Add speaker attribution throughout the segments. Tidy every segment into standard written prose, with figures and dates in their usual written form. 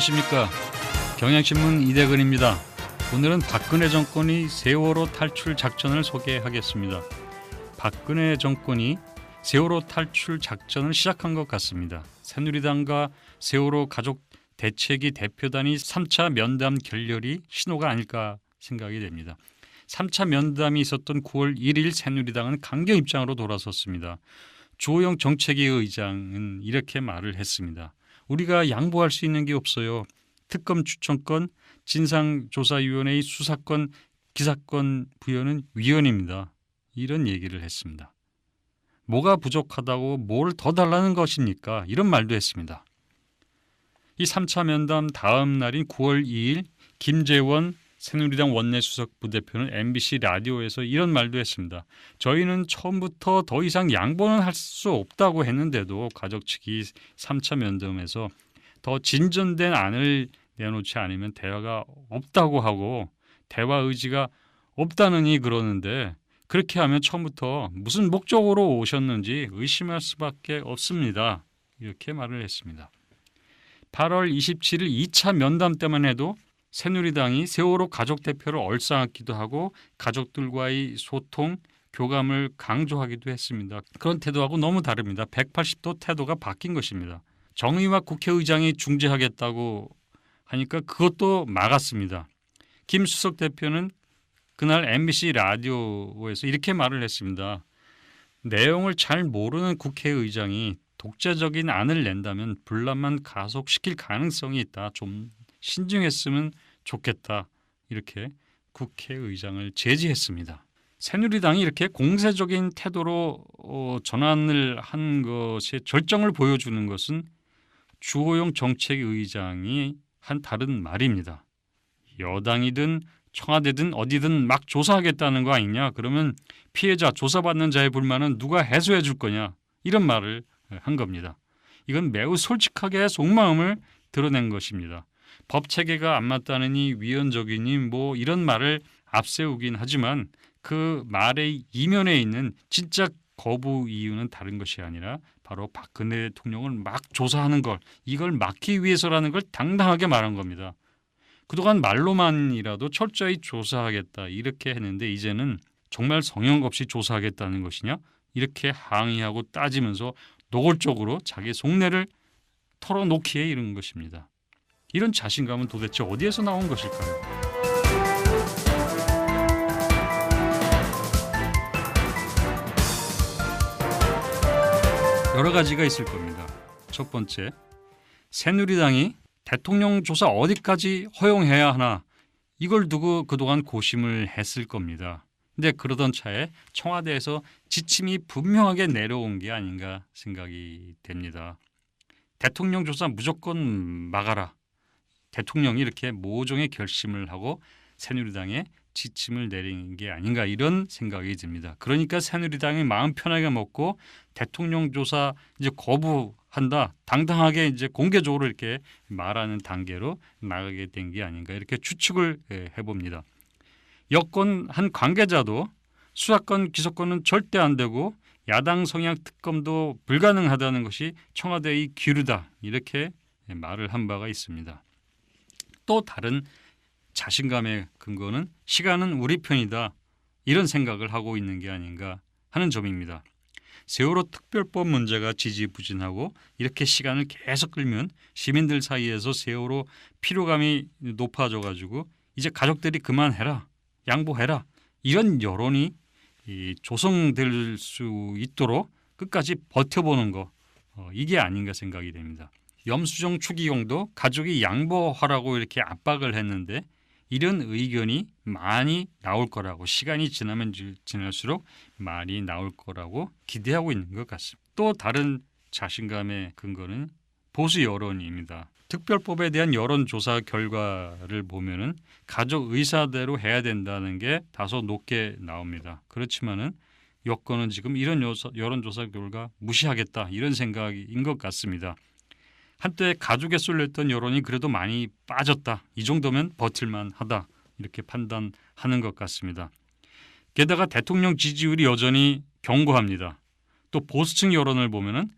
Speaker 1: 안녕하십니까. 경향신문 이대근입니다. 오늘은 박근혜 정권이 세월호 탈출 작전을 소개하겠습니다. 박근혜 정권이 세월호 탈출 작전을 시작한 것 같습니다. 새누리당과 세월호 가족 대책위 대표단이 3차 면담 결렬이 신호가 아닐까 생각이 됩니다. 3차 면담이 있었던 9월 1일 새누리당은 강경 입장으로 돌아섰습니다. 주호영 정책위 의장은 이렇게 말을 했습니다. 우리가 양보할 수 있는 게 없어요. 특검 추천권, 진상조사위원회의 수사권, 기사권 부여는 위헌입니다. 이런 얘기를 했습니다. 뭐가 부족하다고 뭘 더 달라는 것입니까? 이런 말도 했습니다. 이 3차 면담 다음 날인 9월 2일 김재원 새누리당 원내수석 부대표는 MBC 라디오에서 이런 말도 했습니다. 저희는 처음부터 더 이상 양보는 할 수 없다고 했는데도 가족 측이 3차 면담에서 더 진전된 안을 내놓지 않으면 대화가 없다고 하고 대화 의지가 없다느니 그러는데 그렇게 하면 처음부터 무슨 목적으로 오셨는지 의심할 수밖에 없습니다. 이렇게 말을 했습니다. 8월 27일 2차 면담 때만 해도 새누리당이 세월호 가족 대표를 얼싸안기도 하고 가족들과의 소통, 교감을 강조하기도 했습니다. 그런 태도하고 너무 다릅니다. 180도 태도가 바뀐 것입니다. 정의와 국회의장이 중재하겠다고 하니까 그것도 막았습니다. 김 수석 대표는 그날 MBC 라디오에서 이렇게 말을 했습니다. 내용을 잘 모르는 국회의장이 독재적인 안을 낸다면 분란만 가속시킬 가능성이 있다. 좀 신중했으면 좋겠다. 이렇게 국회의장을 제지했습니다. 새누리당이 이렇게 공세적인 태도로 전환을 한 것의 절정을 보여주는 것은 주호영 정책의장이 한 다른 말입니다. 여당이든 청와대든 어디든 막 조사하겠다는 거 아니냐. 그러면 피해자 조사받는 자의 불만은 누가 해소해 줄 거냐. 이런 말을 한 겁니다. 이건 매우 솔직하게 속마음을 드러낸 것입니다. 법 체계가 안 맞다느니 위헌적이니 뭐 이런 말을 앞세우긴 하지만 그 말의 이면에 있는 진짜 거부 이유는 다른 것이 아니라 바로 박근혜 대통령을 막 조사하는 걸 이걸 막기 위해서라는 걸 당당하게 말한 겁니다. 그동안 말로만이라도 철저히 조사하겠다 이렇게 했는데 이제는 정말 성형 없이 조사하겠다는 것이냐 이렇게 항의하고 따지면서 노골적으로 자기 속내를 털어놓기에 이른 것입니다. 이런 자신감은 도대체 어디에서 나온 것일까요? 여러 가지가 있을 겁니다. 첫 번째, 새누리당이 대통령 조사 어디까지 허용해야 하나 이걸 두고 그동안 고심을 했을 겁니다. 근데 그러던 차에 청와대에서 지침이 분명하게 내려온 게 아닌가 생각이 됩니다. 대통령 조사 무조건 막아라. 대통령이 이렇게 모종의 결심을 하고 새누리당에 지침을 내린 게 아닌가 이런 생각이 듭니다. 그러니까 새누리당이 마음 편하게 먹고 대통령 조사 이제 거부한다. 당당하게 이제 공개적으로 이렇게 말하는 단계로 나가게 된 게 아닌가 이렇게 추측을 해봅니다. 여권 한 관계자도 수사권 기소권은 절대 안 되고 야당 성향 특검도 불가능하다는 것이 청와대의 기류다 이렇게 말을 한 바가 있습니다. 또 다른 자신감의 근거는 시간은 우리 편이다 이런 생각을 하고 있는 게 아닌가 하는 점입니다. 세월호 특별법 문제가 지지부진하고 이렇게 시간을 계속 끌면 시민들 사이에서 세월호 피로감이 높아져가지고 이제 가족들이 그만해라 양보해라 이런 여론이 조성될 수 있도록 끝까지 버텨보는 거 이게 아닌가 생각이 됩니다. 염수정 추기경도 가족이 양보하라고 이렇게 압박을 했는데 이런 의견이 많이 나올 거라고 시간이 지나면 지날수록 많이 나올 거라고 기대하고 있는 것 같습니다. 또 다른 자신감의 근거는 보수 여론입니다. 특별법에 대한 여론조사 결과를 보면은 가족 의사대로 해야 된다는 게 다소 높게 나옵니다. 그렇지만은 여권은 지금 이런 여론조사 결과 무시하겠다 이런 생각인 것 같습니다. 한때 가족에 쏠렸던 여론이 그래도 많이 빠졌다. 이 정도면 버틸만 하다. 이렇게 판단하는 것 같습니다. 게다가 대통령 지지율이 여전히 견고합니다. 또 보수층 여론을 보면은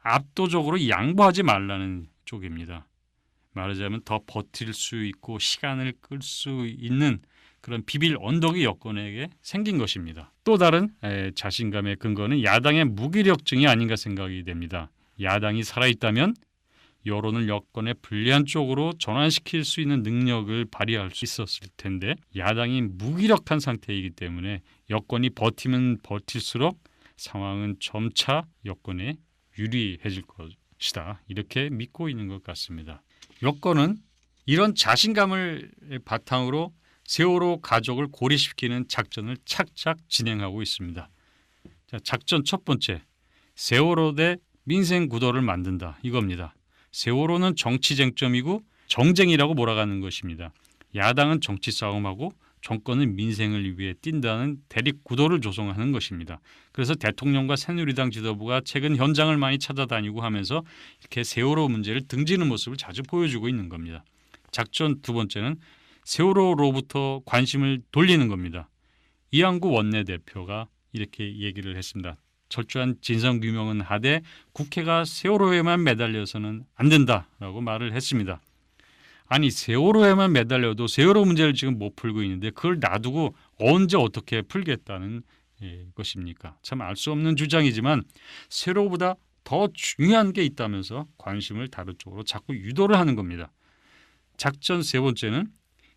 Speaker 1: 압도적으로 양보하지 말라는 쪽입니다. 말하자면 더 버틸 수 있고 시간을 끌 수 있는 그런 비빌 언덕이 여권에게 생긴 것입니다. 또 다른 자신감의 근거는 야당의 무기력증이 아닌가 생각이 됩니다. 야당이 살아있다면 여론을 여권의 불리한 쪽으로 전환시킬 수 있는 능력을 발휘할 수 있었을 텐데 야당이 무기력한 상태이기 때문에 여권이 버티면 버틸수록 상황은 점차 여권에 유리해질 것이다. 이렇게 믿고 있는 것 같습니다. 여권은 이런 자신감을 바탕으로 세월호 가족을 고립시키는 작전을 착착 진행하고 있습니다. 자, 작전 첫 번째, 세월호 대 민생 구도를 만든다 이겁니다. 세월호는 정치 쟁점이고 정쟁이라고 몰아가는 것입니다. 야당은 정치 싸움하고 정권은 민생을 위해 뛴다는 대립 구도를 조성하는 것입니다. 그래서 대통령과 새누리당 지도부가 최근 현장을 많이 찾아다니고 하면서 이렇게 세월호 문제를 등지는 모습을 자주 보여주고 있는 겁니다. 작전 두 번째는 세월호로부터 관심을 돌리는 겁니다. 이한구 원내대표가 이렇게 얘기를 했습니다. 철저한 진상규명은 하되 국회가 세월호에만 매달려서는 안 된다라고 말을 했습니다. 아니 세월호에만 매달려도 세월호 문제를 지금 못 풀고 있는데 그걸 놔두고 언제 어떻게 풀겠다는 것입니까? 참 알 수 없는 주장이지만 세월호보다 더 중요한 게 있다면서 관심을 다른 쪽으로 자꾸 유도를 하는 겁니다. 작전 세 번째는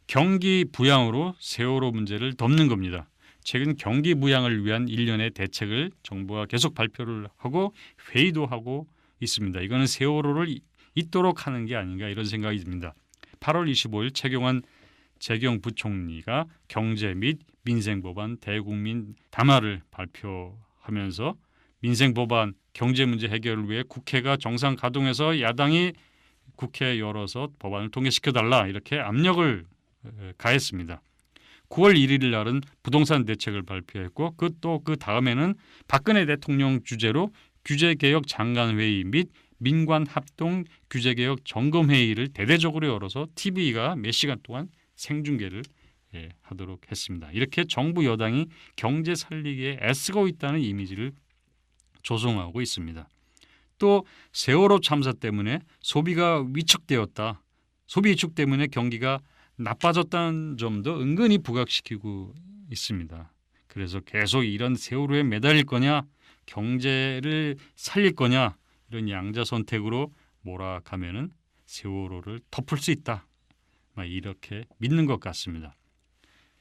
Speaker 1: 경기 부양으로 세월호 문제를 덮는 겁니다. 최근 경기 부양을 위한 일련의 대책을 정부가 계속 발표를 하고 회의도 하고 있습니다. 이거는 세월호를 잇도록 하는 게 아닌가 이런 생각이 듭니다. 8월 25일 최경환 재경부총리가 경제 및 민생법안 대국민 담화를 발표하면서 민생법안 경제 문제 해결을 위해 국회가 정상 가동해서 야당이 국회 열어서 법안을 통과시켜달라 이렇게 압력을 가했습니다. 9월 1일 날은 부동산 대책을 발표했고 그 다음에는 박근혜 대통령 주재로 규제개혁 장관회의 및 민관합동 규제개혁 점검회의를 대대적으로 열어서 TV가 몇 시간 동안 생중계를 하도록 했습니다. 이렇게 정부 여당이 경제 살리기에 애쓰고 있다는 이미지를 조성하고 있습니다. 또 세월호 참사 때문에 소비가 위축되었다. 소비 위축 때문에 경기가 나빠졌다는 점도 은근히 부각시키고 있습니다. 그래서 계속 이런 세월호에 매달릴 거냐 경제를 살릴 거냐 이런 양자 선택으로 몰아가면은 세월호를 덮을 수 있다. 이렇게 믿는 것 같습니다.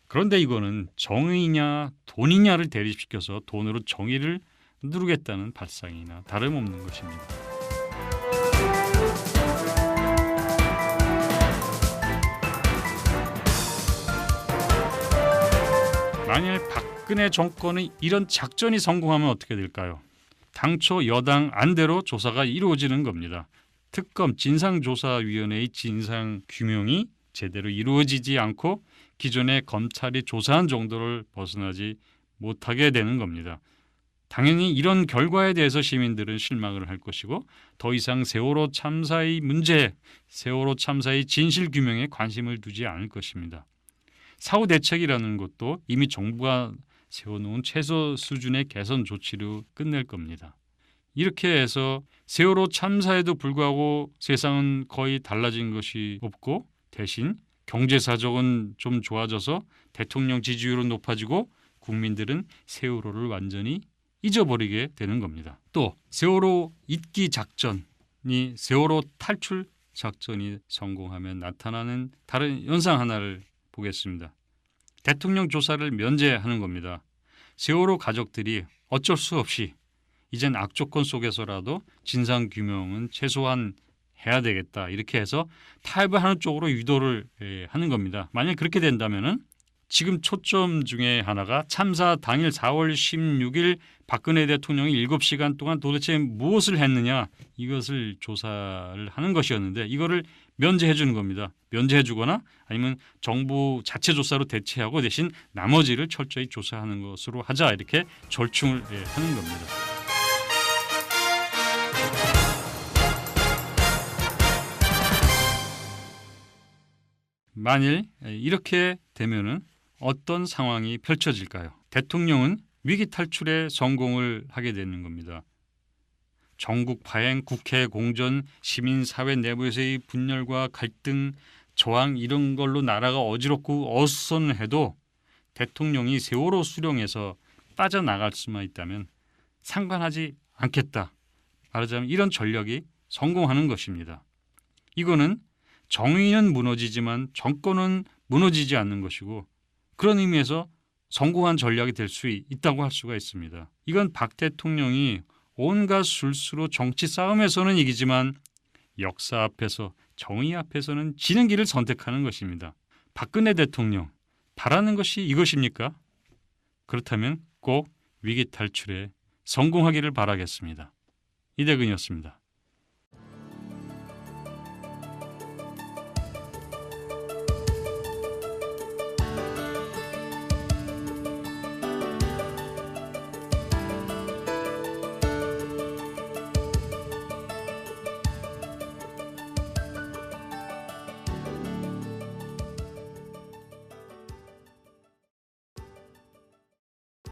Speaker 1: 그런데 이거는 정의냐 돈이냐를 대립시켜서 돈으로 정의를 누르겠다는 발상이나 다름없는 것입니다. 만일 박근혜 정권의 이런 작전이 성공하면 어떻게 될까요? 당초 여당 안대로 조사가 이루어지는 겁니다. 특검 진상조사위원회의 진상규명이 제대로 이루어지지 않고 기존의 검찰이 조사한 정도를 벗어나지 못하게 되는 겁니다. 당연히 이런 결과에 대해서 시민들은 실망을 할 것이고 더 이상 세월호 참사의 문제, 세월호 참사의 진실규명에 관심을 두지 않을 것입니다. 사후 대책이라는 것도 이미 정부가 세워놓은 최소 수준의 개선 조치로 끝낼 겁니다. 이렇게 해서 세월호 참사에도 불구하고 세상은 거의 달라진 것이 없고 대신 경제사정은 좀 좋아져서 대통령 지지율은 높아지고 국민들은 세월호를 완전히 잊어버리게 되는 겁니다. 또 세월호 잊기 작전이 세월호 탈출 작전이 성공하면 나타나는 다른 현상 하나를 보겠습니다. 대통령 조사를 면제하는 겁니다. 세월호 가족들이 어쩔 수 없이 이젠 악조건 속에서라도 진상규명은 최소한 해야 되겠다. 이렇게 해서 타협을 하는 쪽으로 유도를 하는 겁니다. 만약 그렇게 된다면은 지금 초점 중에 하나가 참사 당일 4월 16일 박근혜 대통령이 7시간 동안 도대체 무엇을 했느냐 이것을 조사를 하는 것이었는데 이거를 면제해 주는 겁니다. 면제해 주거나 아니면 정부 자체 조사로 대체하고 대신 나머지를 철저히 조사하는 것으로 하자 이렇게 절충을 하는 겁니다. 만일 이렇게 되면은 어떤 상황이 펼쳐질까요? 대통령은 위기 탈출에 성공을 하게 되는 겁니다. 전국 파행, 국회 공전, 시민사회 내부에서의 분열과 갈등, 저항 이런 걸로 나라가 어지럽고 어수선해도 대통령이 세월호 수령에서 빠져나갈 수만 있다면 상관하지 않겠다. 말하자면 이런 전략이 성공하는 것입니다. 이거는 정의는 무너지지만 정권은 무너지지 않는 것이고 그런 의미에서 성공한 전략이 될 수 있다고 할 수가 있습니다. 이건 박 대통령이 온갖 술수로 정치 싸움에서는 이기지만 역사 앞에서 정의 앞에서는 지는 길을 선택하는 것입니다. 박근혜 대통령 바라는 것이 이것입니까? 그렇다면 꼭 위기 탈출에 성공하기를 바라겠습니다. 이대근이었습니다.